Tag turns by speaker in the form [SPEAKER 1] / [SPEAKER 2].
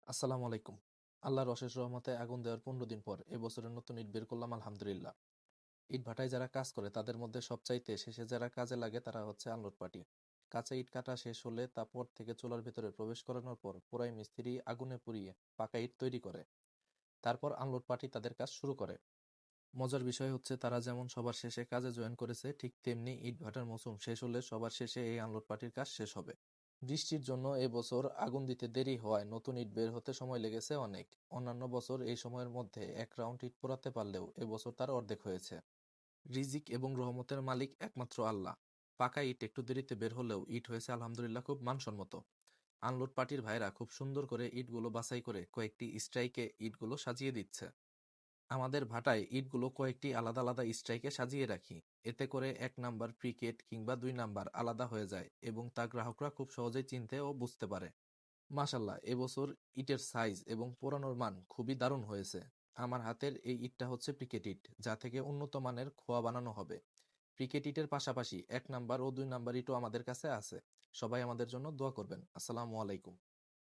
[SPEAKER 1] আসসালামু আলাইকুম। আল্লাহর অশেষ রহমতে আগুন দেওয়ার ১৫ দিন পর এবছরের নতুন ইট বের করলাম আলহামদুলিল্লাহ। ইটভাটায় যারা কাজ করে তাদের মধ্যে সবচাইতে শেষে যারা কাজে লাগে তারা হচ্ছে আনলোড পার্টি। কাঁচা ইট কাটা শেষ হলে তা পর থেকে চুলার ভেতরে প্রবেশ করানোর পর পোড়াই মিস্ত্রি আগুনে পুড়িয়ে পাকা ইট তৈরি করে। তারপর আনলোড পার্টি তাদের কাজ শুরু করে। মজার বিষয় হচ্ছে তারা যেমন সবার শেষে কাজে জয়েন করেছে ঠিক তেমনি ইটভাটার মৌসুম শেষ হলে সবার শেষে এই আনলোড পার্টির কাজ শেষ হবে। বৃষ্টির জন্য এবছর আগুন দিতে দেরি হওয়ায় নতুন ইট বের হতে সময় লেগেছে অনেক। অন্যান্য বছর এই সময়ের মধ্যে এক রাউন্ড ইট পোড়াতে পারলেও এবছর তার অর্ধেক হয়েছে। রিজিক এবং রহমতের মালিক একমাত্র আল্লাহ। পাকা ইট একটু দেরিতে বের হলেও ইট হয়েছে আলহামদুলিল্লাহ খুব মানসম্মত। আনলোড পার্টির ভাইরা খুব সুন্দর করে ইটগুলো বাছাই করে কয়েকটি স্ট্রাইকে ইটগুলো সাজিয়ে দিচ্ছে। আমাদের ভাটায় ইটগুলো কয়েকটি আলাদা আলাদা স্ট্রাইকে সাজিয়ে রাখি। এতে করে ১ নাম্বার প্রিকেট কিংবা ২ নাম্বার আলাদা হয়ে যায় এবং তা গ্রাহকরা খুব সহজেই চিনতে ও বুঝতে পারে। মাশাআল্লাহ, এবছর ইটের সাইজ এবং পোড়ানোর মান খুবই দারুণ হয়েছে। আমার হাতের এই ইটটা হচ্ছে প্রিকেট ইট, যা থেকে উন্নত মানের খোয়া বানানো হবে। প্রিকেট ইটের পাশাপাশি ১ নাম্বার ও ২ নাম্বার ইটও আমাদের কাছে আছে। সবাই আমাদের জন্য দোয়া করবেন। আসসালামু আলাইকুম।